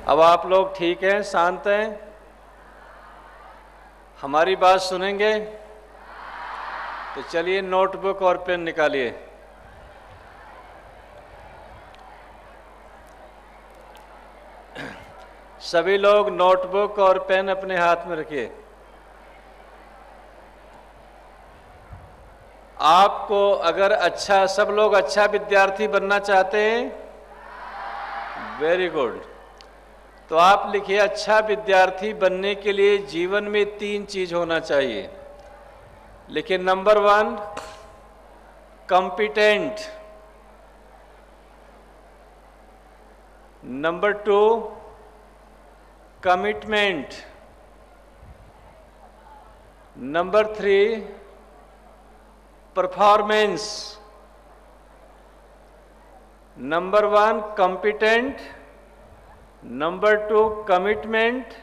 अब आप लोग ठीक हैं, शांत हैं, हमारी बात सुनेंगे? तो चलिए नोटबुक और पेन निकालिए। सभी लोग नोटबुक और पेन अपने हाथ में रखिए। आपको अगर सब लोग अच्छा विद्यार्थी बनना चाहते हैं, वेरी गुड, तो आप लिखिए अच्छा विद्यार्थी बनने के लिए जीवन में 3 चीज होना चाहिए। लिखिए number 1 competent, number 2 commitment, number 3 performance. Number 1 competent, number 2 commitment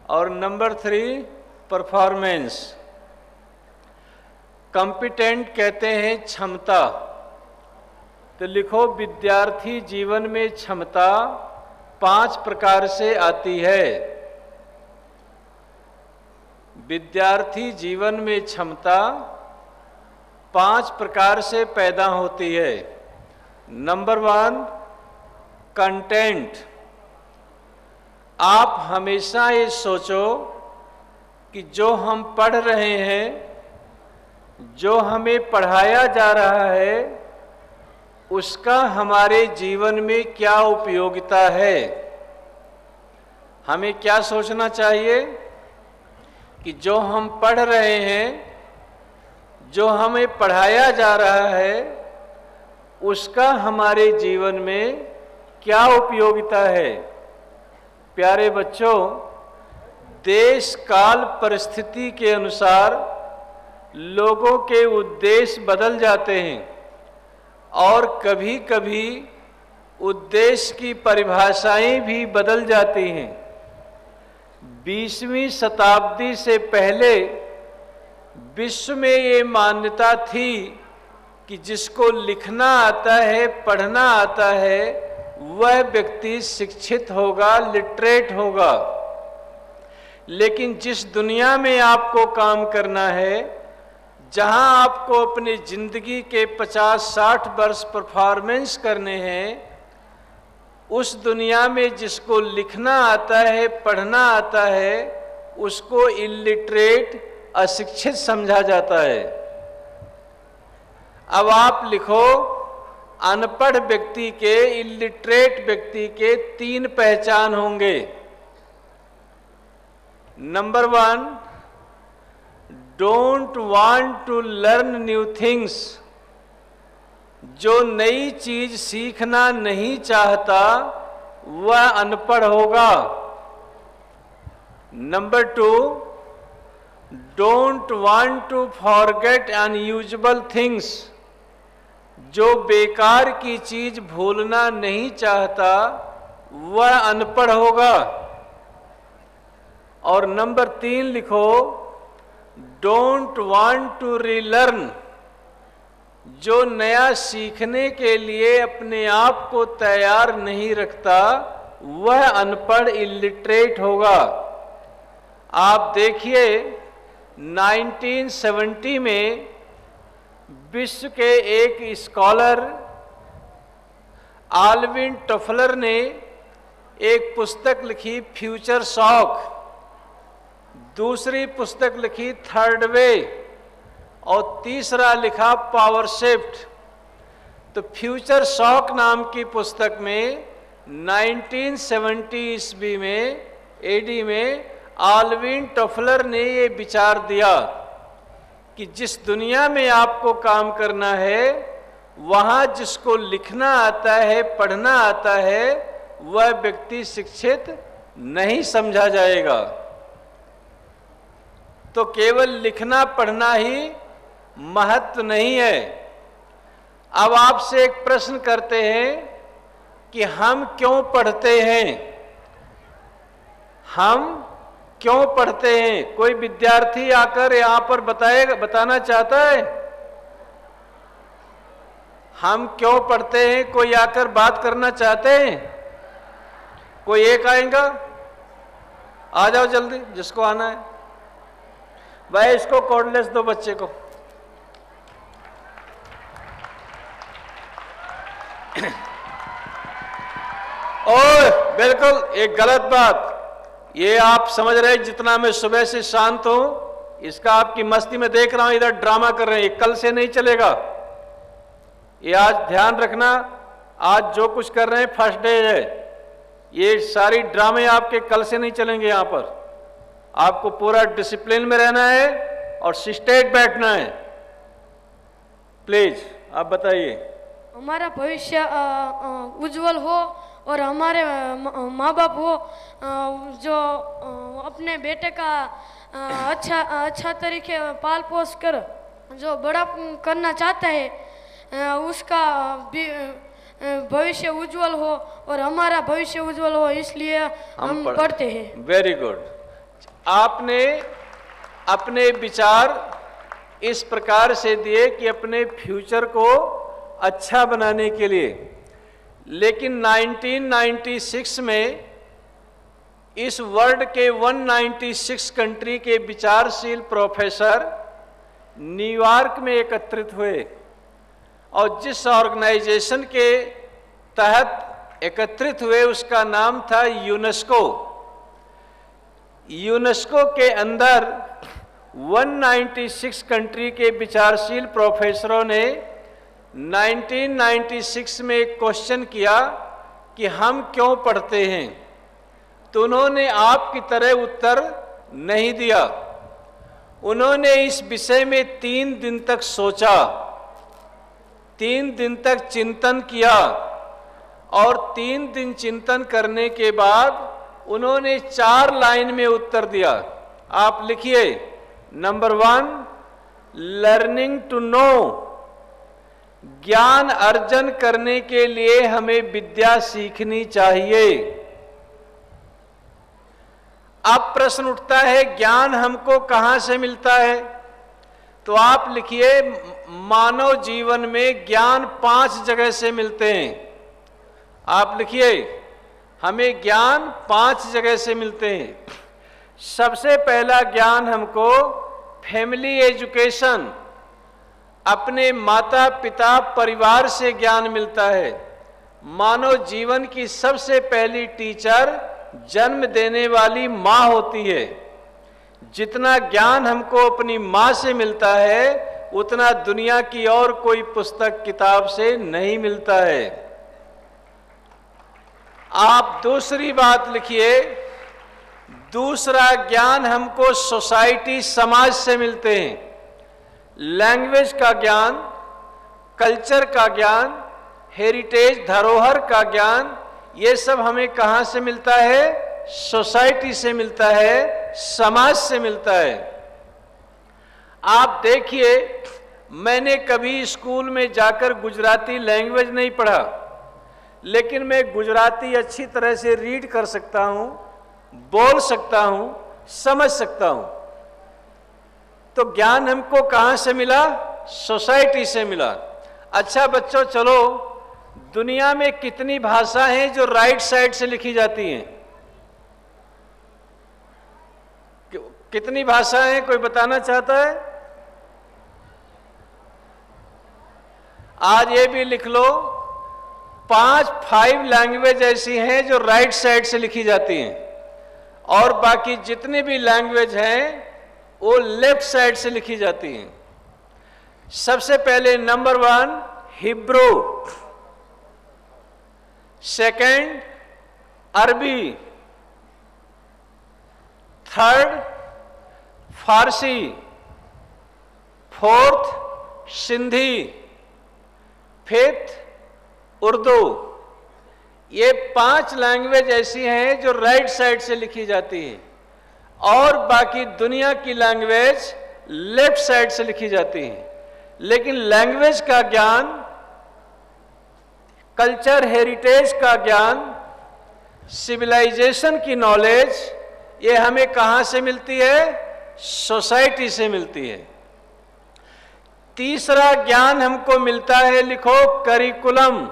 और नंबर 3 परफॉर्मेंस। कॉम्पिटेंट कहते हैं क्षमता। तो लिखो विद्यार्थी जीवन में क्षमता 5 प्रकार से आती है। विद्यार्थी जीवन में क्षमता 5 प्रकार से पैदा होती है। Number 1 content. आप हमेशा ये सोचो कि जो हम पढ़ रहे हैं, जो हमें पढ़ाया जा रहा है, उसका हमारे जीवन में क्या उपयोगिता है। हमें क्या सोचना चाहिए कि जो हम पढ़ रहे हैं, जो हमें पढ़ाया जा रहा है, उसका हमारे जीवन में क्या उपयोगिता है। प्यारे बच्चों, देश काल परिस्थिति के अनुसार लोगों के उद्देश्य बदल जाते हैं और कभी कभी उद्देश्य की परिभाषाएं भी बदल जाती हैं। 20वीं शताब्दी से पहले विश्व में ये मान्यता थी कि जिसको लिखना आता है, पढ़ना आता है, वह व्यक्ति शिक्षित होगा, लिटरेट होगा। लेकिन जिस दुनिया में आपको काम करना है, जहां आपको अपनी जिंदगी के 50-60 वर्ष परफॉर्मेंस करने हैं, उस दुनिया में जिसको लिखना आता है, पढ़ना आता है, उसको इलिटरेट, अशिक्षित समझा जाता है। अब आप लिखो अनपढ़ व्यक्ति के, इलिटरेट व्यक्ति के 3 पहचान होंगे। Number 1 don't want to learn new things. जो नई चीज सीखना नहीं चाहता वह अनपढ़ होगा। Number 2 don't want to forget unusual things. जो बेकार की चीज भूलना नहीं चाहता वह अनपढ़ होगा। और नंबर 3 लिखो डोंट वांट टू रीलर्न। जो नया सीखने के लिए अपने आप को तैयार नहीं रखता वह अनपढ़, इलिटरेट होगा। आप देखिए 1970 में विश्व के एक स्कॉलर आल्विन टफलर ने एक पुस्तक लिखी फ्यूचर शॉक, दूसरी पुस्तक लिखी थर्ड वे और तीसरा लिखा पावर शिफ्ट। तो फ्यूचर शॉक नाम की पुस्तक में 1970 ईस्वी में, एडी में, आल्विन टफलर ने ये विचार दिया कि जिस दुनिया में आपको काम करना है, वहां जिसको लिखना आता है, पढ़ना आता है, वह व्यक्ति शिक्षित नहीं समझा जाएगा। तो केवल लिखना पढ़ना ही महत्व नहीं है। अब आपसे एक प्रश्न करते हैं कि हम क्यों पढ़ते हैं? हम क्यों पढ़ते हैं? कोई विद्यार्थी आकर यहां पर बताना चाहता है हम क्यों पढ़ते हैं? कोई आकर बात करना चाहते हैं? कोई एक आएगा? आ जाओ जल्दी, जिसको आना है। भाई इसको कॉर्डलेस दो बच्चे को। ओए बिल्कुल एक गलत बात, ये आप समझ रहे जितना मैं सुबह से शांत हूं, इसका आपकी मस्ती में देख रहा हूं, इधर ड्रामा कर रहे हैं, ये कल से नहीं चलेगा। ये आज ध्यान रखना, आज जो कुछ कर रहे हैं फर्स्ट डे है, ये सारी ड्रामे आपके कल से नहीं चलेंगे। यहां पर आपको पूरा डिसिप्लिन में रहना है और सिस्टेट बैठना है। प्लीज आप बताइए। हमारा भविष्य उज्जवल हो और हमारे माँ बाप हो जो अपने बेटे का अच्छा तरीके पाल पोस कर जो बड़ा करना चाहता है, उसका भविष्य उज्जवल हो और हमारा भविष्य उज्जवल हो, इसलिए हम पढ़ते हैं। Very good. आपने अपने विचार इस प्रकार से दिए कि अपने फ्यूचर को अच्छा बनाने के लिए, लेकिन 1996 में इस वर्ल्ड के 196 कंट्री के विचारशील प्रोफेसर न्यूयॉर्क में एकत्रित हुए और जिस ऑर्गेनाइजेशन के तहत एकत्रित हुए उसका नाम था यूनेस्को। यूनेस्को के अंदर 196 कंट्री के विचारशील प्रोफेसरों ने 1996 में एक क्वेश्चन किया कि हम क्यों पढ़ते हैं, तो उन्होंने आपकी तरह उत्तर नहीं दिया। उन्होंने इस विषय में 3 दिन तक सोचा, 3 दिन तक चिंतन किया और 3 दिन चिंतन करने के बाद उन्होंने 4 लाइन में उत्तर दिया। आप लिखिए। नंबर 1, लर्निंग टू नो, ज्ञान अर्जन करने के लिए हमें विद्या सीखनी चाहिए। अब प्रश्न उठता है ज्ञान हमको कहां से मिलता है, तो आप लिखिए मानव जीवन में ज्ञान 5 जगह से मिलते हैं। आप लिखिए हमें ज्ञान 5 जगह से मिलते हैं। सबसे पहला ज्ञान हमको फैमिली एजुकेशन, अपने माता पिता परिवार से ज्ञान मिलता है। मानव जीवन की सबसे पहली टीचर जन्म देने वाली माँ होती है। जितना ज्ञान हमको अपनी माँ से मिलता है उतना दुनिया की और कोई पुस्तक किताब से नहीं मिलता है। आप दूसरी बात लिखिए, दूसरा ज्ञान हमको सोसाइटी समाज से मिलते हैं। लैंग्वेज का ज्ञान, कल्चर का ज्ञान, हेरिटेज धरोहर का ज्ञान, ये सब हमें कहां से मिलता है? सोसाइटी से मिलता है, समाज से मिलता है। आप देखिए मैंने कभी स्कूल में जाकर गुजराती लैंग्वेज नहीं पढ़ा, लेकिन मैं गुजराती अच्छी तरह से रीड कर सकता हूं, बोल सकता हूं, समझ सकता हूं। तो ज्ञान हमको कहां से मिला? सोसाइटी से मिला। अच्छा बच्चों चलो, दुनिया में कितनी भाषा हैं जो राइट साइड से लिखी जाती हैं? कितनी भाषाएं हैं, कोई बताना चाहता है? आज ये भी लिख लो, 5 लैंग्वेज ऐसी हैं जो राइट साइड से लिखी जाती हैं और बाकी जितनी भी लैंग्वेज हैं वो लेफ्ट साइड से लिखी जाती हैं। सबसे पहले नंबर 1 हिब्रू, सेकंड अरबी, थर्ड फारसी, फोर्थ सिंधी, फिफ्थ उर्दू। ये 5 लैंग्वेज ऐसी हैं जो राइट साइड से लिखी जाती हैं और बाकी दुनिया की लैंग्वेज लेफ्ट साइड से लिखी जाती हैं। लेकिन लैंग्वेज का ज्ञान, कल्चर हेरिटेज का ज्ञान, सिविलाइजेशन की नॉलेज, ये हमें कहां से मिलती है? सोसाइटी से मिलती है। तीसरा ज्ञान हमको मिलता है, लिखो, करिकुलम,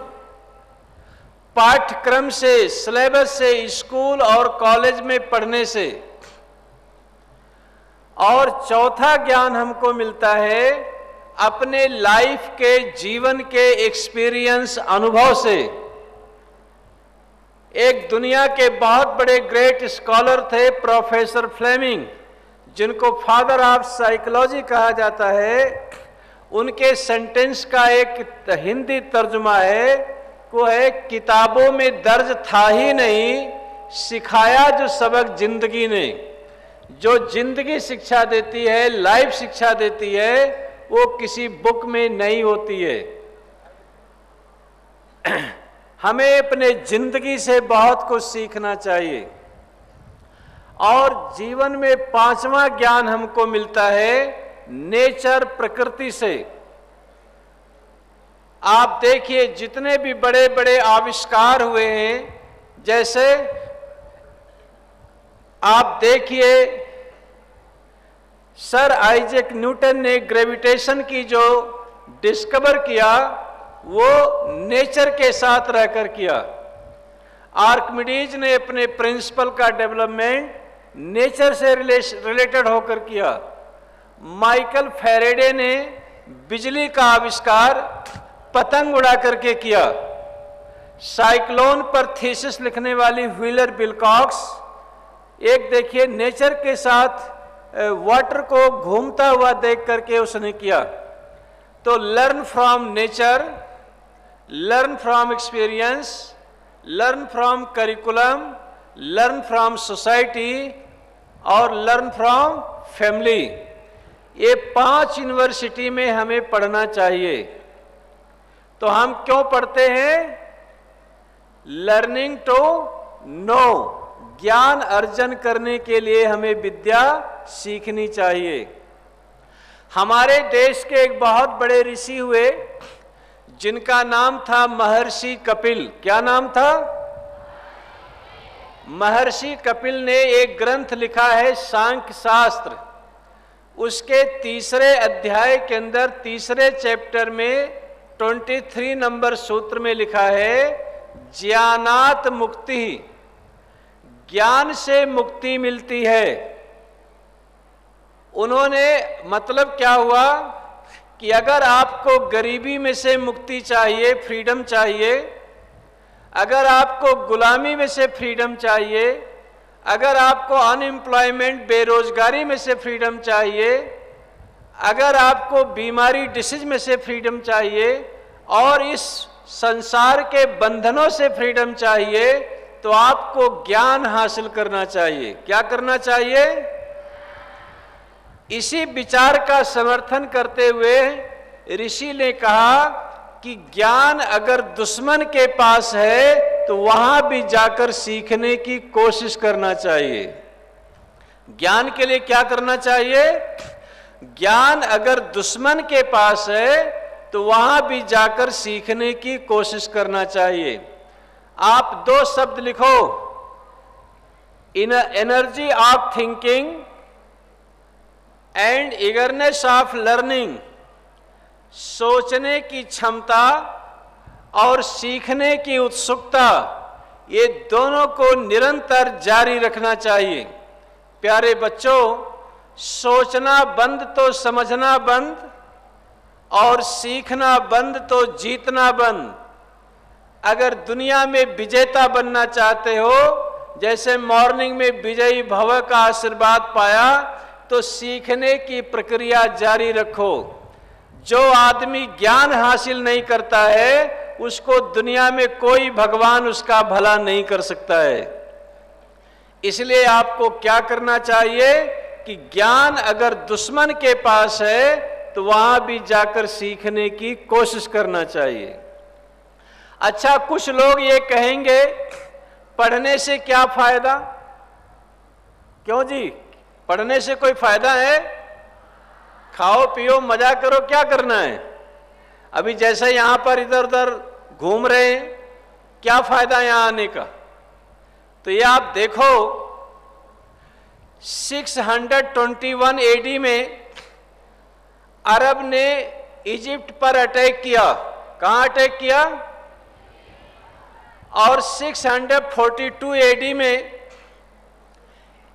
पाठ्यक्रम से, सिलेबस से, स्कूल और कॉलेज में पढ़ने से। और चौथा ज्ञान हमको मिलता है अपने लाइफ के, जीवन के एक्सपीरियंस, अनुभव से। एक दुनिया के बहुत बड़े ग्रेट स्कॉलर थे प्रोफेसर फ्लेमिंग, जिनको फादर ऑफ साइकोलॉजी कहा जाता है। उनके सेंटेंस का एक हिंदी तर्जुमा है, वो है, किताबों में दर्ज था ही नहीं, सिखाया जो सबक जिंदगी ने। जो जिंदगी शिक्षा देती है, लाइफ शिक्षा देती है, वो किसी बुक में नहीं होती है। हमें अपने जिंदगी से बहुत कुछ सीखना चाहिए। और जीवन में पांचवा ज्ञान हमको मिलता है नेचर, प्रकृति से। आप देखिए जितने भी बड़े बड़े आविष्कार हुए हैं, जैसे आप देखिए सर आइजैक न्यूटन ने ग्रेविटेशन की जो डिस्कवर किया, वो नेचर के साथ रहकर किया। आर्किमिडीज ने अपने प्रिंसिपल का डेवलपमेंट नेचर से रिलेटेड होकर किया। माइकल फैराडे ने बिजली का आविष्कार पतंग उड़ा करके किया। साइक्लोन पर थीसिस लिखने वाली व्हीलर विलकॉक्स, एक देखिए नेचर के साथ वाटर को घूमता हुआ देख करके उसने किया। तो learn from nature, learn from experience, learn from curriculum, learn from society और लर्न फ्रॉम फैमिली। ये 5 यूनिवर्सिटी में हमें पढ़ना चाहिए। तो हम क्यों पढ़ते हैं? लर्निंग टू नो, ज्ञान अर्जन करने के लिए हमें विद्या सीखनी चाहिए। हमारे देश के एक बहुत बड़े ऋषि हुए जिनका नाम था महर्षि कपिल। क्या नाम था? महर्षि कपिल ने एक ग्रंथ लिखा है सांख्य शास्त्र। उसके 3रे अध्याय के अंदर 3रे चैप्टर में 23 नंबर सूत्र में लिखा है, ज्ञानात मुक्ति, ज्ञान से मुक्ति मिलती है। उन्होंने मतलब क्या हुआ कि अगर आपको गरीबी में से मुक्ति चाहिए, फ्रीडम चाहिए, अगर आपको गुलामी में से फ्रीडम चाहिए, अगर आपको अनएम्प्लॉयमेंट, बेरोजगारी में से फ्रीडम चाहिए, अगर आपको बीमारी, डिसीज में से फ्रीडम चाहिए और इस संसार के बंधनों से फ्रीडम चाहिए, तो आपको ज्ञान हासिल करना चाहिए। क्या करना चाहिए? इसी विचार का समर्थन करते हुए ऋषि ने कहा कि ज्ञान अगर दुश्मन के पास है तो वहां भी जाकर सीखने की कोशिश करना चाहिए। ज्ञान के लिए क्या करना चाहिए? ज्ञान अगर दुश्मन के पास है तो वहां भी जाकर सीखने की कोशिश करना चाहिए। आप 2 शब्द लिखो, energy of thinking and eagerness of learning. सोचने की क्षमता और सीखने की उत्सुकता, ये दोनों को निरंतर जारी रखना चाहिए। प्यारे बच्चों, सोचना बंद तो समझना बंद, और सीखना बंद तो जीतना बंद। अगर दुनिया में विजेता बनना चाहते हो, जैसे मॉर्निंग में विजयी भव का आशीर्वाद पाया, तो सीखने की प्रक्रिया जारी रखो। जो आदमी ज्ञान हासिल नहीं करता है, उसको दुनिया में कोई भगवान उसका भला नहीं कर सकता है। इसलिए आपको क्या करना चाहिए कि ज्ञान अगर दुश्मन के पास है तो वहां भी जाकर सीखने की कोशिश करना चाहिए। अच्छा, कुछ लोग ये कहेंगे पढ़ने से क्या फायदा? क्यों जी, पढ़ने से कोई फायदा है? खाओ पियो मजा करो, क्या करना है? अभी जैसे यहां पर इधर उधर घूम रहे हैं, क्या फायदा यहां आने का? तो ये आप देखो 621 एडी में अरब ने इजिप्ट पर अटैक किया। कहां अटैक किया? और 642 एडी में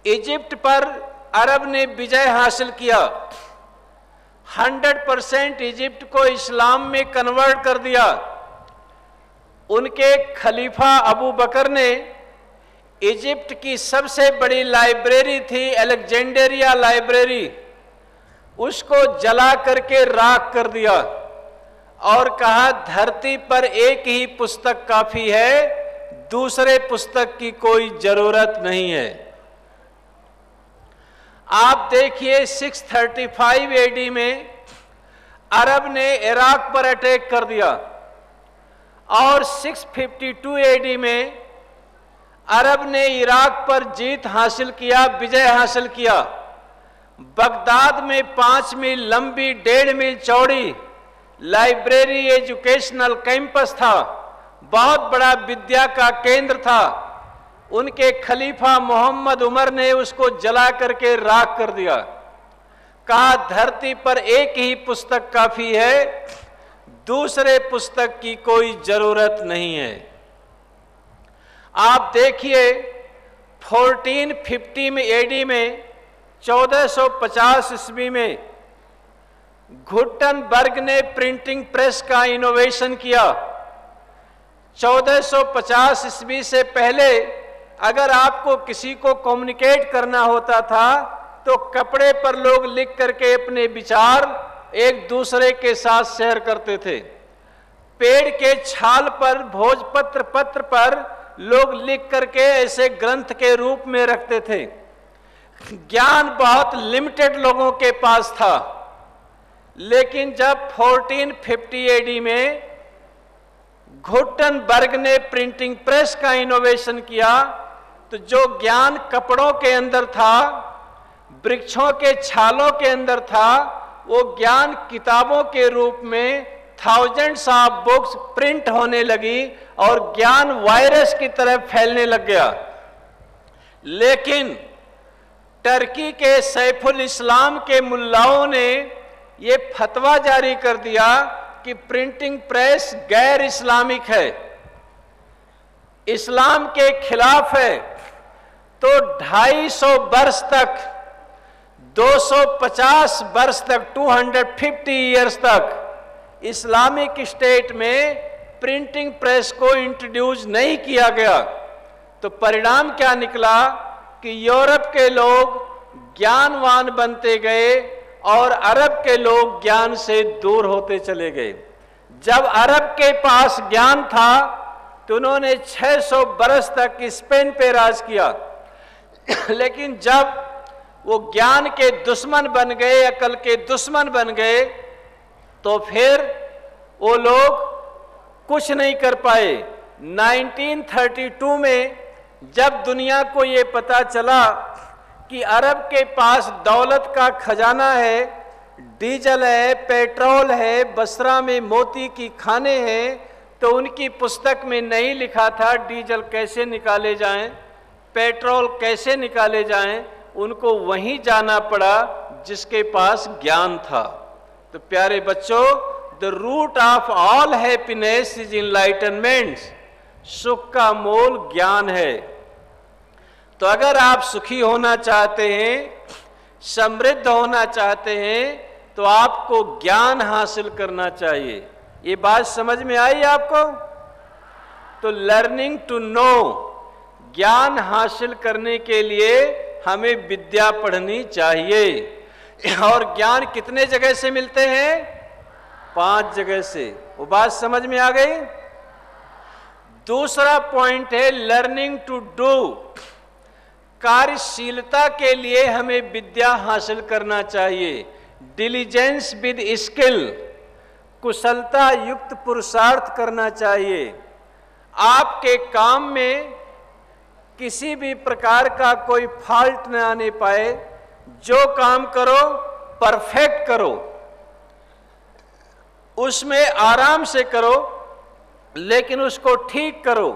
इजिप्ट पर अरब ने विजय हासिल किया। 100% इजिप्ट को इस्लाम में कन्वर्ट कर दिया। उनके खलीफा अबू बकर ने इजिप्ट की सबसे बड़ी लाइब्रेरी थी अलेक्जेंड्रिया लाइब्रेरी, उसको जला करके राख कर दिया और कहा धरती पर एक ही पुस्तक काफी है, दूसरे पुस्तक की कोई जरूरत नहीं है। आप देखिए 635 एडी में अरब ने इराक पर अटैक कर दिया और 652 एडी में अरब ने इराक पर जीत हासिल किया, विजय हासिल किया। बगदाद में 5 मील लंबी 1.5 मील चौड़ी लाइब्रेरी एजुकेशनल कैंपस था, बहुत बड़ा विद्या का केंद्र था। उनके खलीफा मोहम्मद उमर ने उसको जला करके राख कर दिया। कहा धरती पर एक ही पुस्तक काफी है, दूसरे पुस्तक की कोई जरूरत नहीं है। आप देखिए 1450 में एडी में 1450 ईस्वी में गुटेनबर्ग ने प्रिंटिंग प्रेस का इनोवेशन किया। 1450 ईस्वी से पहले अगर आपको किसी को कम्युनिकेट करना होता था तो कपड़े पर लोग लिख करके अपने विचार एक दूसरे के साथ शेयर करते थे। पेड़ के छाल पर, भोजपत्र पत्र पर लोग लिख करके ऐसे ग्रंथ के रूप में रखते थे। ज्ञान बहुत लिमिटेड लोगों के पास था, लेकिन जब 1450 एडी में गुटेनबर्ग ने प्रिंटिंग प्रेस का इनोवेशन किया तो जो ज्ञान कपड़ों के अंदर था, वृक्षों के छालों के अंदर था, वो ज्ञान किताबों के रूप में थाउजेंड्स ऑफ बुक्स प्रिंट होने लगी और ज्ञान वायरस की तरह फैलने लग गया। लेकिन टर्की के सैफुल इस्लाम के मुल्लाओं ने ये फतवा जारी कर दिया कि प्रिंटिंग प्रेस गैर इस्लामिक है, इस्लाम के खिलाफ है। तो 250 वर्ष तक, 250 वर्ष तक, 250 ईयर्स तक इस्लामिक स्टेट में प्रिंटिंग प्रेस को इंट्रोड्यूस नहीं किया गया। तो परिणाम क्या निकला कि यूरोप के लोग ज्ञानवान बनते गए और अरब के लोग ज्ञान से दूर होते चले गए। जब अरब के पास ज्ञान था तो उन्होंने 600 बरस तक स्पेन पे राज किया, लेकिन जब वो ज्ञान के दुश्मन बन गए, अकल के दुश्मन बन गए, तो फिर वो लोग कुछ नहीं कर पाए। 1932 में जब दुनिया को ये पता चला कि अरब के पास दौलत का खजाना है, डीजल है, पेट्रोल है, बसरा में मोती की खाने हैं, तो उनकी पुस्तक में नहीं लिखा था डीजल कैसे निकाले जाएं, पेट्रोल कैसे निकाले जाएं। उनको वहीं जाना पड़ा जिसके पास ज्ञान था। तो प्यारे बच्चों, the root of all happiness is enlightenment. सुख का मूल ज्ञान है। तो अगर आप सुखी होना चाहते हैं, समृद्ध होना चाहते हैं, तो आपको ज्ञान हासिल करना चाहिए। ये बात समझ में आई आपको? तो लर्निंग टू नो, ज्ञान हासिल करने के लिए हमें विद्या पढ़नी चाहिए। और ज्ञान कितने जगह से मिलते हैं? 5 जगह से। वो बात समझ में आ गई? दूसरा पॉइंट है लर्निंग टू डू। कार्यशीलता के लिए हमें विद्या हासिल करना चाहिए। डिलीजेंस विद स्किल, कुशलता युक्त पुरुषार्थ करना चाहिए। आपके काम में किसी भी प्रकार का कोई फॉल्ट न आने पाए। जो काम करो परफेक्ट करो, उसमें आराम से करो, लेकिन उसको ठीक करो।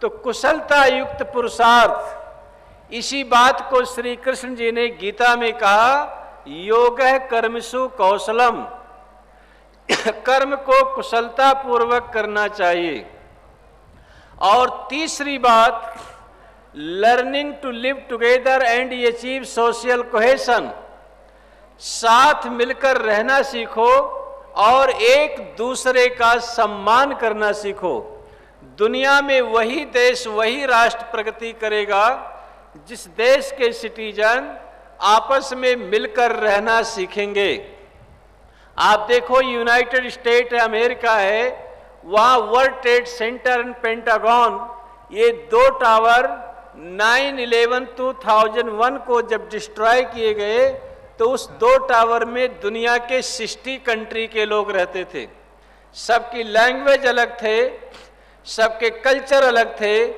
तो कुशलता युक्त पुरुषार्थ, इसी बात को श्री कृष्ण जी ने गीता में कहा, योगः कर्मसु कौशलम। कर्म को कुशलता पूर्वक करना चाहिए। और तीसरी बात, learning to live together and achieve social cohesion, साथ मिलकर रहना सीखो और एक दूसरे का सम्मान करना सीखो। दुनिया में वही देश, वही राष्ट्र प्रगति करेगा जिस देश के सिटीजन आपस में मिलकर रहना सीखेंगे। आप देखो, यूनाइटेड स्टेट अमेरिका है, वहाँ world trade centre and pentagon, ये दो टावर 9/11/2001 को जब डिस्ट्रॉय किए गए तो उस दो टावर में दुनिया के 60 कंट्री के लोग रहते थे। सबकी लैंग्वेज अलग थे, सबके कल्चर अलग थे,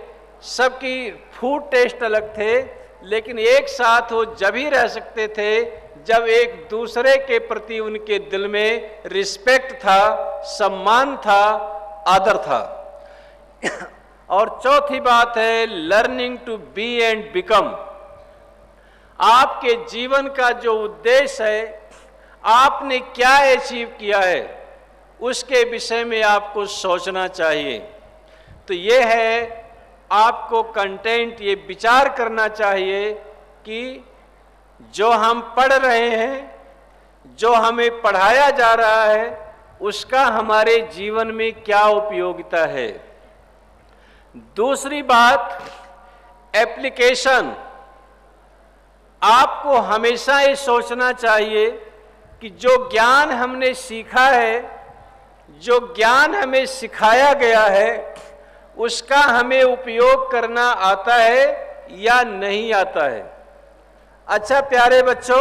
सबकी फूड टेस्ट अलग थे, लेकिन एक साथ वो जब ही रह सकते थे जब एक दूसरे के प्रति उनके दिल में रिस्पेक्ट था, सम्मान था, आदर था। और चौथी बात है learning to be and become. आपके जीवन का जो उद्देश्य है, आपने क्या अचीव किया है, उसके विषय में आपको सोचना चाहिए। तो ये है आपको कंटेंट, ये विचार करना चाहिए कि जो हम पढ़ रहे हैं, जो हमें पढ़ाया जा रहा है, उसका हमारे जीवन में क्या उपयोगिता है। दूसरी बात, एप्लीकेशन। आपको हमेशा ये सोचना चाहिए कि जो ज्ञान हमने सीखा है, जो ज्ञान हमें सिखाया गया है, उसका हमें उपयोग करना आता है या नहीं आता है। अच्छा प्यारे बच्चों,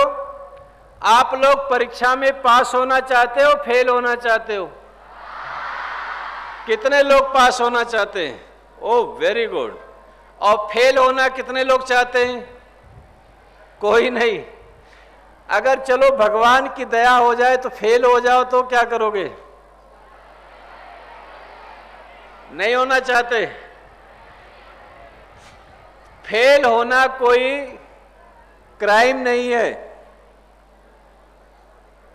आप लोग परीक्षा में पास होना चाहते हो, फेल होना चाहते हो? कितने लोग पास होना चाहते हैं? Oh very good. और फेल होना कितने लोग चाहते हैं? कोई नहीं। अगर चलो भगवान की दया हो जाए तो फेल हो जाओ तो क्या करोगे? नहीं होना चाहते। फेल होना कोई क्राइम नहीं है,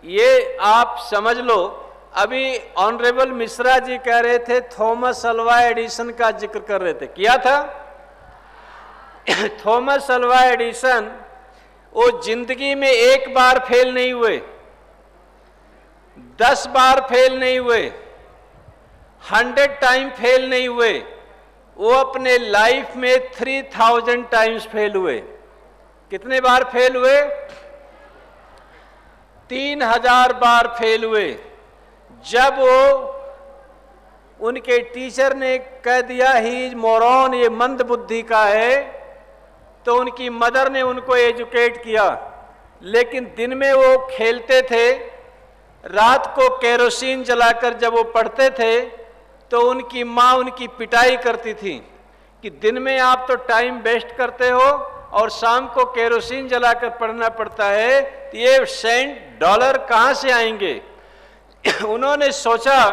ये आप समझ लो। अभी ऑनरेबल मिश्रा जी कह रहे थे, थॉमस अल्वा एडिसन का जिक्र कर रहे थे, किया था। थॉमस अल्वा एडिसन वो जिंदगी में एक बार फेल नहीं हुए, 10 बार फेल नहीं हुए, 100 टाइम फेल नहीं हुए, वो अपने लाइफ में 3000 टाइम्स फेल हुए। कितने बार फेल हुए? 3000 बार फेल हुए। जब वो उनके टीचर ने कह दिया ही इज मोरॉन, ये मंद बुद्धि का है, तो उनकी मदर ने उनको एजुकेट किया। लेकिन दिन में वो खेलते थे, रात को केरोसिन जलाकर जब वो पढ़ते थे तो उनकी माँ उनकी पिटाई करती थी कि दिन में आप तो टाइम वेस्ट करते हो और शाम को केरोसिन जलाकर पढ़ना पड़ता है, तो ये सेंट डॉलर कहाँ से आएंगे। उन्होंने सोचा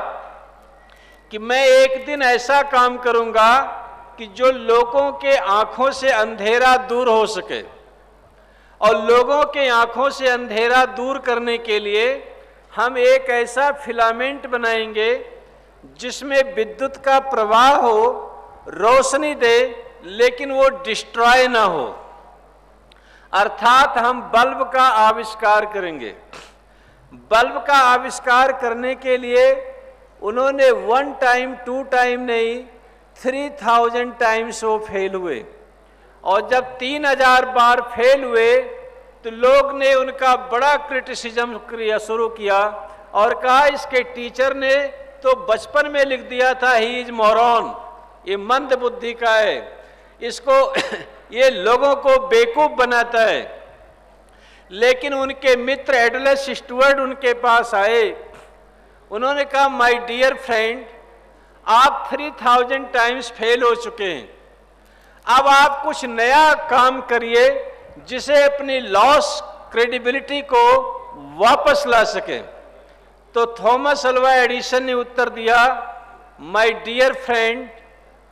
कि मैं एक दिन ऐसा काम करूंगा कि जो लोगों के आंखों से अंधेरा दूर हो सके। और लोगों के आंखों से अंधेरा दूर करने के लिए हम एक ऐसा फिलामेंट बनाएंगे जिसमें विद्युत का प्रवाह हो, रोशनी दे, लेकिन वो डिस्ट्रॉय ना हो। अर्थात हम बल्ब का आविष्कार करेंगे। बल्ब का आविष्कार करने के लिए उन्होंने 1 टाइम 2 टाइम नहीं, 3000 टाइम्स वो फेल हुए। और जब 3000 बार फेल हुए तो लोग ने उनका बड़ा क्रिटिसिज्म शुरू किया और कहा इसके टीचर ने तो बचपन में लिख दिया था ही इज मोरॉन, ये मंद बुद्धि का है, इसको ये लोगों को बेवकूफ बनाता है। लेकिन उनके मित्र एडलस स्टुअर्ट उनके पास आए। उन्होंने कहा माय डियर फ्रेंड, आप 3000 टाइम्स फेल हो चुके हैं, अब आप कुछ नया काम करिए जिसे अपनी लॉस क्रेडिबिलिटी को वापस ला सके। तो थॉमस अल्वा एडिसन ने उत्तर दिया, माय डियर फ्रेंड,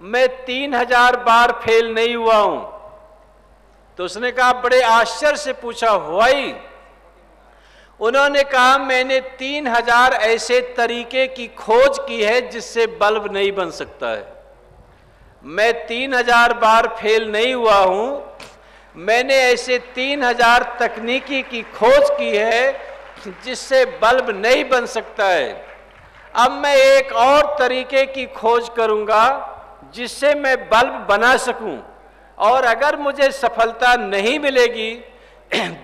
मैं 3000 बार फेल नहीं हुआ हूं। तो उसने कहा, बड़े आश्चर्य से पूछा, व्हाई? उन्होंने कहा, मैंने 3000 ऐसे तरीके की खोज की है जिससे बल्ब नहीं बन सकता है। मैं 3000 बार फेल नहीं हुआ हूं। मैंने ऐसे 3000 तकनीकी की खोज की है जिससे बल्ब नहीं बन सकता है। अब मैं एक और तरीके की खोज करूंगा जिससे मैं बल्ब बना सकूं, और अगर मुझे सफलता नहीं मिलेगी,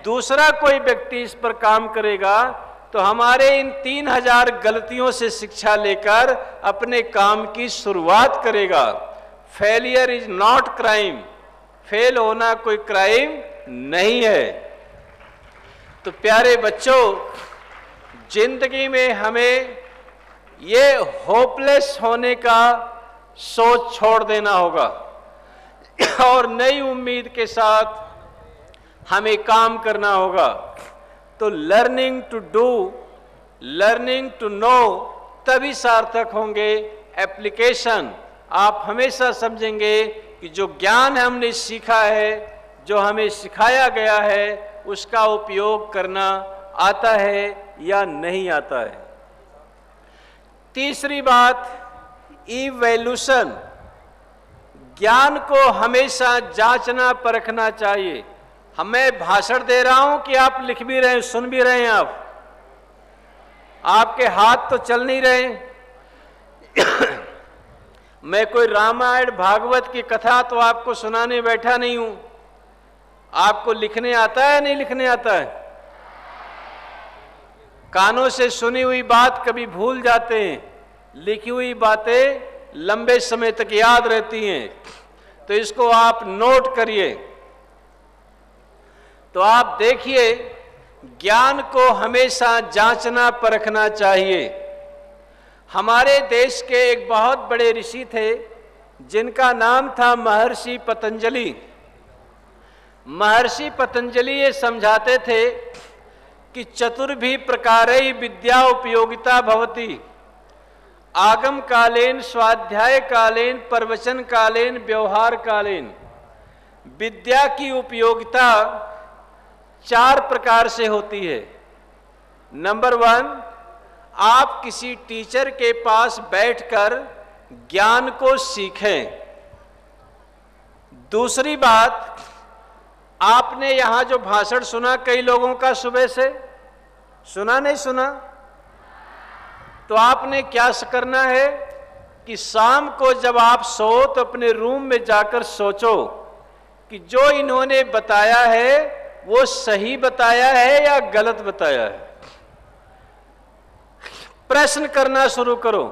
दूसरा कोई व्यक्ति इस पर काम करेगा, तो हमारे इन 3000 गलतियों से शिक्षा लेकर अपने काम की शुरुआत करेगा। Failure is not crime, fail होना कोई क्राइम नहीं है। तो प्यारे बच्चों, जिंदगी में हमें ये होपलेस होने का सोच छोड़ देना होगा और नई उम्मीद के साथ हमें काम करना होगा। तो learning to do, learning to know तभी सार्थक होंगे। एप्लीकेशन, आप हमेशा समझेंगे कि जो ज्ञान हमने सीखा है, जो हमें सिखाया गया है, उसका उपयोग करना आता है या नहीं आता है। तीसरी बात, इवैल्यूएशन। ज्ञान को हमेशा जांचना परखना चाहिए। मैं भाषण दे रहा हूं कि आप लिख भी रहे हैं, सुन भी रहे हैं, आपके हाथ तो चल नहीं रहे। मैं कोई रामायण भागवत की कथा तो आपको सुनाने बैठा नहीं हूं। आपको लिखने आता है, नहीं लिखने आता है? कानों से सुनी हुई बात कभी भूल जाते हैं, लिखी हुई बातें लंबे समय तक याद रहती हैं। तो इसको आप नोट करिए। तो आप देखिए, ज्ञान को हमेशा जांचना परखना चाहिए। हमारे देश के एक बहुत बड़े ऋषि थे जिनका नाम था महर्षि पतंजलि। महर्षि पतंजलि ये समझाते थे कि चतुर्भि प्रकारैः विद्या उपयोगिता भवति। आगम कालीन, स्वाध्याय कालीन, प्रवचन कालीन, व्यवहार कालीन। विद्या की उपयोगिता 4 प्रकार से होती है। नंबर 1, आप किसी टीचर के पास बैठकर ज्ञान को सीखें। दूसरी बात, आपने यहां जो भाषण सुना कई लोगों का सुबह से, सुना नहीं सुना? तो आपने क्या करना है कि शाम को जब आप सो तो अपने रूम में जाकर सोचो कि जो इन्होंने बताया है वो सही बताया है या गलत बताया है। प्रश्न करना शुरू करो,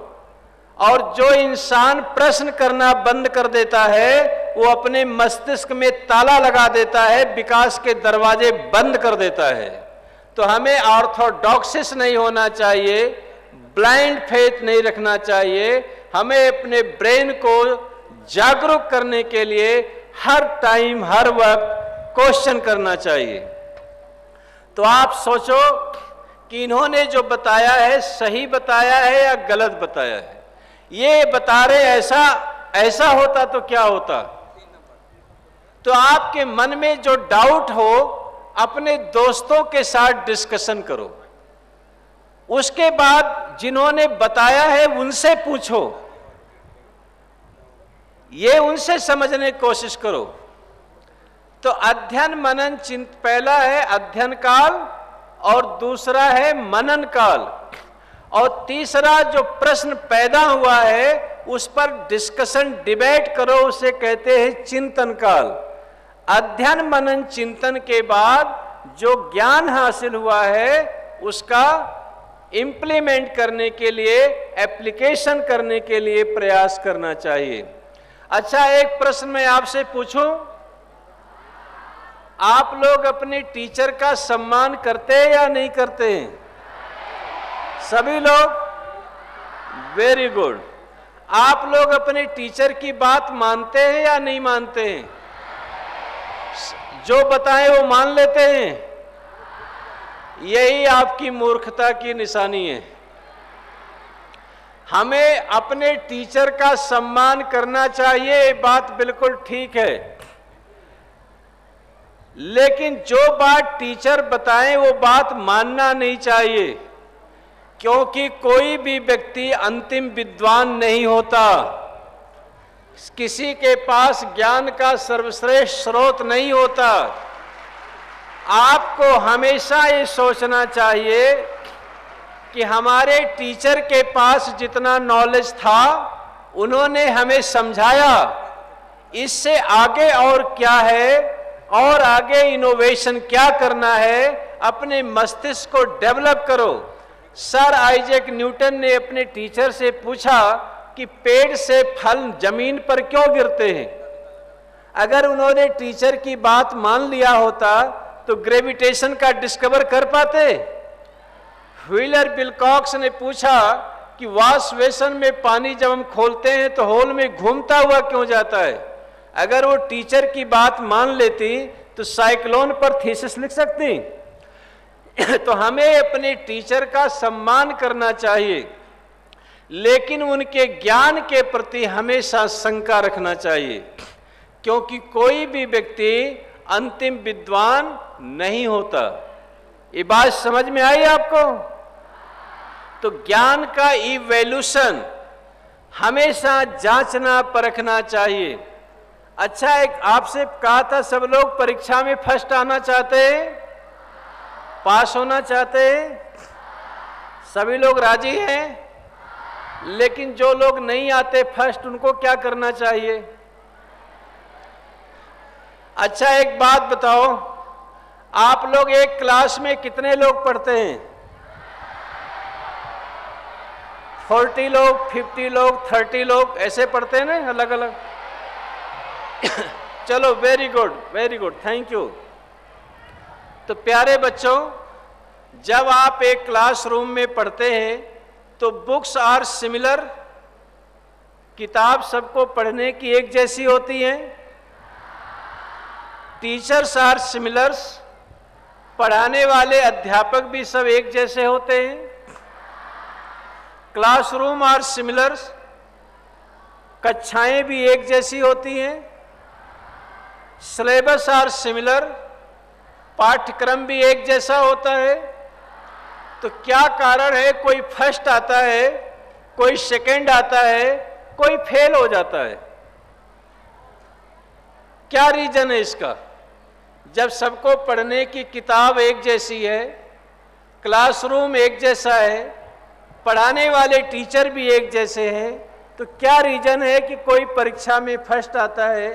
और जो इंसान प्रश्न करना बंद कर देता है वो अपने मस्तिष्क में ताला लगा देता है, विकास के दरवाजे बंद कर देता है। तो हमें ऑर्थोडॉक्सिस नहीं होना चाहिए, ब्लाइंड फेथ नहीं रखना चाहिए। हमें अपने ब्रेन को जागरूक करने के लिए हर टाइम, हर वक्त क्वेश्चन करना चाहिए। तो आप सोचो कि इन्होंने जो बताया है सही बताया है या गलत बताया है। ये बता रहे ऐसा होता तो क्या होता। तो आपके मन में जो डाउट हो अपने दोस्तों के साथ डिस्कशन करो। उसके बाद जिन्होंने बताया है उनसे पूछो, ये उनसे समझने की कोशिश करो। तो अध्ययन मनन पहला है अध्ययन काल, और दूसरा है मनन काल, और तीसरा जो प्रश्न पैदा हुआ है उस पर डिस्कशन, डिबेट करो, उसे कहते हैं चिंतन काल। अध्ययन मनन चिंतन के बाद जो ज्ञान हासिल हुआ है उसका इंप्लीमेंट करने के लिए, एप्लीकेशन करने के लिए प्रयास करना चाहिए। अच्छा, एक प्रश्न मैं आपसे पूछूं, आप लोग अपने टीचर का सम्मान करते हैं या नहीं करते हैं? सभी लोग? Very good. आप लोग अपने टीचर की बात मानते हैं या नहीं मानते हैं? जो बताएं वो मान लेते हैं? यही आपकी मूर्खता की निशानी है। हमें अपने टीचर का सम्मान करना चाहिए, ये बात बिल्कुल ठीक है, लेकिन जो बात टीचर बताएं वो बात मानना नहीं चाहिए, क्योंकि कोई भी व्यक्ति अंतिम विद्वान नहीं होता। किसी के पास ज्ञान का सर्वश्रेष्ठ स्रोत नहीं होता। आपको हमेशा ये सोचना चाहिए कि हमारे टीचर के पास जितना नॉलेज था उन्होंने हमें समझाया, इससे आगे और क्या है, और आगे इनोवेशन क्या करना है, अपने मस्तिष्क को डेवलप करो। सर आइजैक न्यूटन ने अपने टीचर से पूछा कि पेड़ से फल जमीन पर क्यों गिरते हैं। अगर उन्होंने टीचर की बात मान लिया होता तो ग्रेविटेशन का डिस्कवर कर पाते। व्हीलर विल्कॉक्स ने पूछा कि वॉश बेसिन में पानी जब हम खोलते हैं तो होल में घूमता हुआ क्यों जाता है। अगर वो टीचर की बात मान लेती तो साइक्लोन पर थीसिस लिख सकती। तो हमें अपने टीचर का सम्मान करना चाहिए, लेकिन उनके ज्ञान के प्रति हमेशा शंका रखना चाहिए, क्योंकि कोई भी व्यक्ति अंतिम विद्वान नहीं होता। ये बात समझ में आई आपको? तो ज्ञान का इवोल्यूशन हमेशा जांचना परखना चाहिए। अच्छा, एक आपसे कहा था सब लोग परीक्षा में फर्स्ट आना चाहते हैं, पास होना चाहते हैं, सभी लोग राजी हैं। लेकिन जो लोग नहीं आते फर्स्ट, उनको क्या करना चाहिए? अच्छा, एक बात बताओ, आप लोग एक क्लास में कितने लोग पढ़ते हैं? 40 लोग, 50 लोग, 30 लोग, ऐसे पढ़ते हैं ना, अलग अलग। चलो, वेरी गुड, थैंक यू। तो प्यारे बच्चों, जब आप एक क्लासरूम में पढ़ते हैं तो बुक्स आर सिमिलर, किताब सबको पढ़ने की एक जैसी होती है। टीचर्स आर सिमिलर्स, पढ़ाने वाले अध्यापक भी सब एक जैसे होते हैं। क्लासरूम आर सिमिलर्स, कक्षाएं भी एक जैसी होती हैं। सिलेबस आर सिमिलर, पाठ्यक्रम भी एक जैसा होता है। तो क्या कारण है कोई फर्स्ट आता है, कोई सेकंड आता है, कोई फेल हो जाता है? क्या रीजन है इसका? जब सबको पढ़ने की किताब एक जैसी है, क्लासरूम एक जैसा है, पढ़ाने वाले टीचर भी एक जैसे हैं, तो क्या रीजन है कि कोई परीक्षा में फर्स्ट आता है,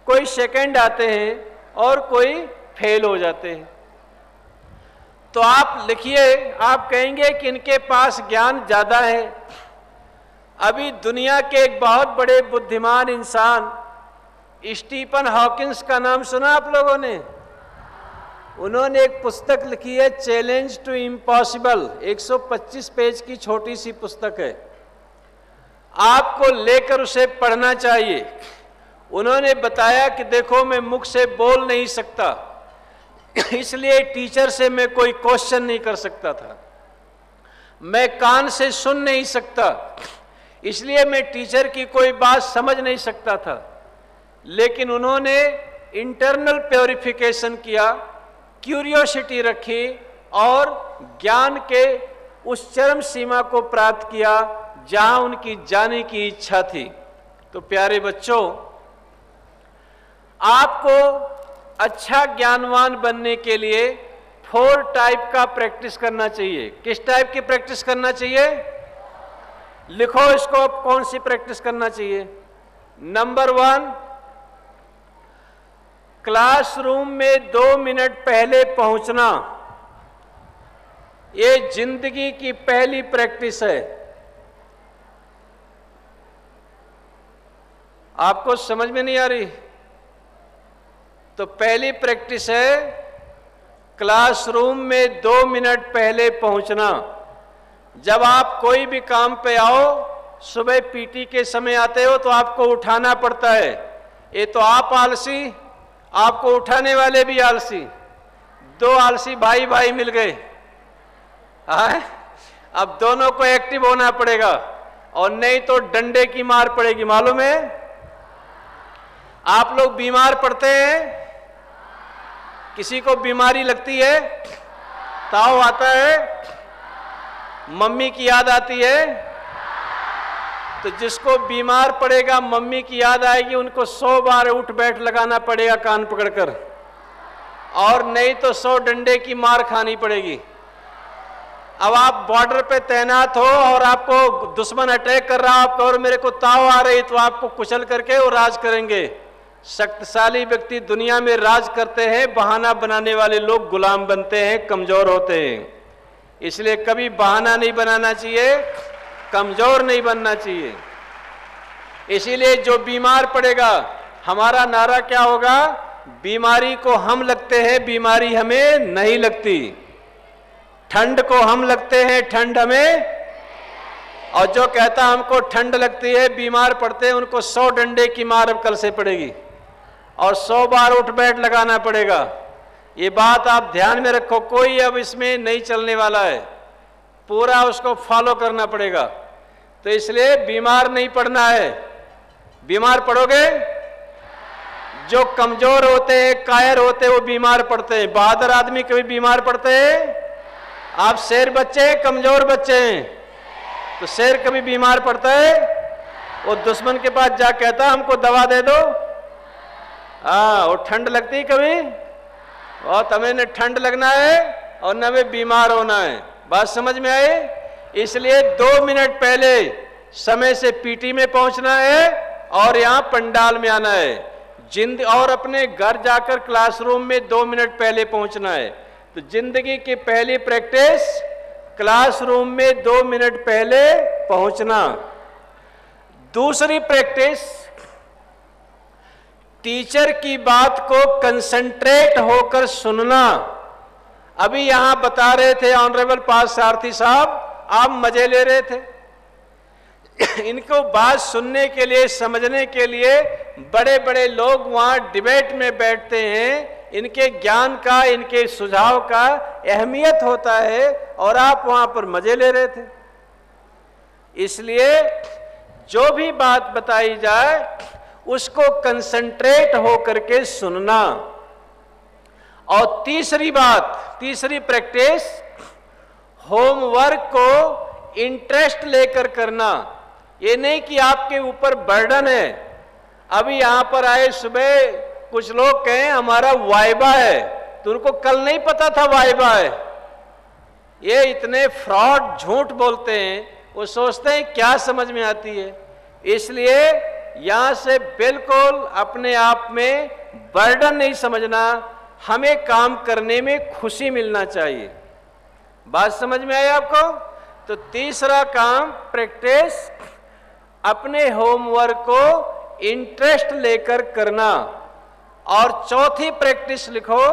कोई सेकंड आते हैं और कोई फेल हो जाते हैं? तो आप लिखिए, आप कहेंगे कि इनके पास ज्ञान ज्यादा है। अभी दुनिया के एक बहुत बड़े बुद्धिमान इंसान स्टीफन हॉकिंस का नाम सुना आप लोगों ने? उन्होंने एक पुस्तक लिखी है, चैलेंज टू इम्पॉसिबल, 125 पेज की छोटी सी पुस्तक है। आपको लेकर उसे पढ़ना चाहिए। उन्होंने बताया कि देखो, मैं मुख से बोल नहीं सकता, इसलिए टीचर से मैं कोई क्वेश्चन नहीं कर सकता था। मैं कान से सुन नहीं सकता, इसलिए मैं टीचर की कोई बात समझ नहीं सकता था। लेकिन उन्होंने इंटरनल प्योरिफिकेशन किया, क्यूरियोसिटी रखी और ज्ञान के उस चरम सीमा को प्राप्त किया जहां उनकी जाने की इच्छा थी। तो प्यारे बच्चों, आपको अच्छा ज्ञानवान बनने के लिए 4 टाइप का प्रैक्टिस करना चाहिए। किस टाइप की प्रैक्टिस करना चाहिए? लिखो इसको, अब कौन सी प्रैक्टिस करना चाहिए? नंबर 1, क्लासरूम में 2 मिनट पहले पहुंचना। ये जिंदगी की पहली प्रैक्टिस है। आपको समझ में नहीं आ रही? तो पहली प्रैक्टिस है क्लासरूम में 2 मिनट पहले पहुंचना। जब आप कोई भी काम पे आओ, सुबह पीटी के समय आते हो तो आपको उठाना पड़ता है। ये तो आप आलसी, आपको उठाने वाले भी आलसी, 2 आलसी भाई भाई मिल गए। अब दोनों को एक्टिव होना पड़ेगा, और नहीं तो डंडे की मार पड़ेगी। मालूम है? आप लोग बीमार पड़ते हैं, किसी को बीमारी लगती है, ताव आता है, मम्मी की याद आती है, तो जिसको बीमार पड़ेगा, मम्मी की याद आएगी, उनको 100 बार उठ बैठ लगाना पड़ेगा कान पकड़कर, और नहीं तो 100 डंडे की मार खानी पड़ेगी। अब आप बॉर्डर पे तैनात हो और आपको दुश्मन अटैक कर रहा है, आपको और मेरे को ताव आ रही, तो आपको कुचल करके वो राज करेंगे। शक्तिशाली व्यक्ति दुनिया में राज करते हैं, बहाना बनाने वाले लोग गुलाम बनते हैं, कमजोर होते हैं। इसलिए कभी बहाना नहीं बनाना चाहिए, कमजोर नहीं बनना चाहिए। इसीलिए जो बीमार पड़ेगा, हमारा नारा क्या होगा? बीमारी को हम लगते हैं, बीमारी हमें नहीं लगती। ठंड को हम लगते हैं, ठंड हमें, और जो कहता हमको ठंड लगती है, बीमार पड़ते हैं, उनको 100 डंडे की मार अब कल से पड़ेगी और 100 बार उठ बैठ लगाना पड़ेगा। ये बात आप ध्यान में रखो, कोई अब इसमें नहीं चलने वाला है, पूरा उसको फॉलो करना पड़ेगा। तो इसलिए बीमार नहीं पड़ना है। बीमार पड़ोगे, जो कमजोर होते हैं, कायर होते हैं, वो बीमार पड़ते हैं। बहादुर आदमी कभी बीमार पड़ते हैं? आप शेर बच्चे हैं, कमजोर बच्चे हैं, तो शेर कभी बीमार पड़ता है? वो दुश्मन के पास जा कहता हमको दवा दे दो, वो ठंड लगती कभी, और तुम्हें न ठंड लगना है और न में बीमार होना है। बात समझ में आए? इसलिए 2 मिनट पहले समय से पीटी में पहुंचना है और यहां पंडाल में आना है। और अपने घर जाकर क्लासरूम में 2 मिनट पहले पहुंचना है। तो जिंदगी की पहली प्रैक्टिस, क्लासरूम में 2 मिनट पहले पहुंचना। दूसरी प्रैक्टिस, टीचर की बात को कंसंट्रेट होकर सुनना। अभी यहां बता रहे थे ऑनरेबल पार्थसारथी साहब, आप मजे ले रहे थे। इनको बात सुनने के लिए, समझने के लिए बड़े बड़े लोग वहां डिबेट में बैठते हैं। इनके ज्ञान का, इनके सुझाव का अहमियत होता है, और आप वहां पर मजे ले रहे थे। इसलिए जो भी बात बताई जाए उसको कंसंट्रेट होकर के सुनना। और तीसरी बात, तीसरी प्रैक्टिस, होमवर्क को इंटरेस्ट लेकर करना। ये नहीं कि आपके ऊपर बर्डन है। अभी यहां पर आए सुबह कुछ लोग कहें हमारा वाइबा है, तो उनको कल नहीं पता था वाइबा है। ये इतने फ्रॉड झूठ बोलते हैं, वो सोचते हैं क्या समझ में आती है। इसलिए यहां से बिल्कुल अपने आप में बर्डन नहीं समझना, हमें काम करने में खुशी मिलना चाहिए। बात समझ में आई आपको? तो तीसरा काम, प्रैक्टिस, अपने होमवर्क को इंटरेस्ट लेकर करना। और चौथी प्रैक्टिस लिखो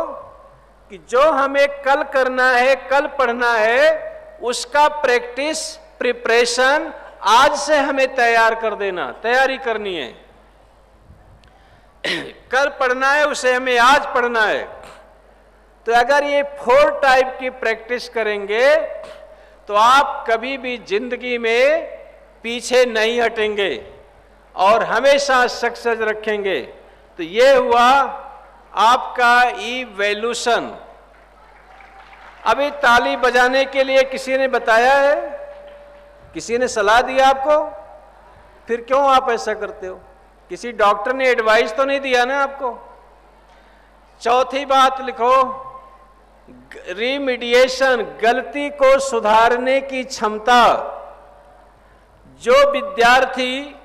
कि जो हमें कल करना है, कल पढ़ना है, उसका प्रैक्टिस, प्रिपरेशन आज से हमें तैयार कर देना, तैयारी करनी है। कल पढ़ना है, उसे हमें आज पढ़ना है। तो अगर ये 4 टाइप की प्रैक्टिस करेंगे तो आप कभी भी जिंदगी में पीछे नहीं हटेंगे और हमेशा सक्सेस रखेंगे। तो ये हुआ आपका इवैल्यूएशन। अभी ताली बजाने के लिए किसी ने बताया है, किसी ने सलाह दिया आपको? फिर क्यों आप ऐसा करते हो? किसी डॉक्टर ने एडवाइस तो नहीं दिया ना आपको? चौथी बात लिखो, रिमीडिएशन, गलती को सुधारने की क्षमता। जो विद्यार्थी,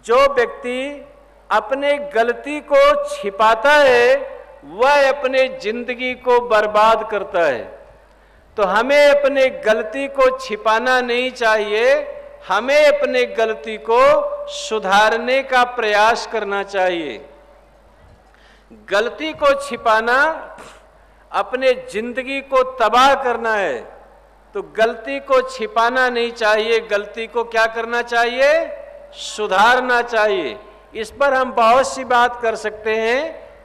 जो व्यक्ति अपने गलती को छिपाता है, वह अपने जिंदगी को बर्बाद करता है। तो हमें अपने गलती को छिपाना नहीं चाहिए, हमें अपने गलती को सुधारने का प्रयास करना चाहिए। गलती को छिपाना अपने जिंदगी को तबाह करना है, तो गलती को छिपाना नहीं चाहिए, गलती को क्या करना चाहिए? सुधारना चाहिए। इस पर हम बहुत सी बात कर सकते हैं,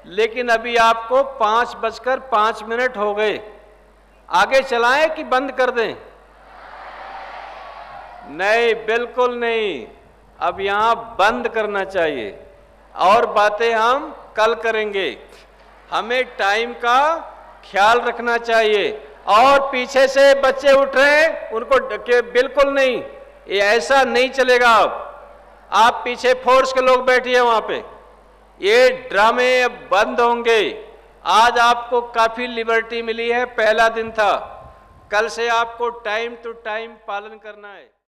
लेकिन अभी आपको 5:05 हो गए। आगे चलाएं कि बंद कर दें? नहीं, बिल्कुल नहीं, अब यहां बंद करना चाहिए। और बातें हम कल करेंगे। हमें टाइम का ख्याल रखना चाहिए। और पीछे से बच्चे उठ रहे हैं, उनको बिल्कुल नहीं, ये ऐसा नहीं चलेगा। अब आप पीछे फोर्स के लोग बैठिए वहां पे। ये ड्रामे अब बंद होंगे। आज आपको काफी लिबर्टी मिली है, पहला दिन था। कल से आपको टाइम टू टाइम पालन करना है।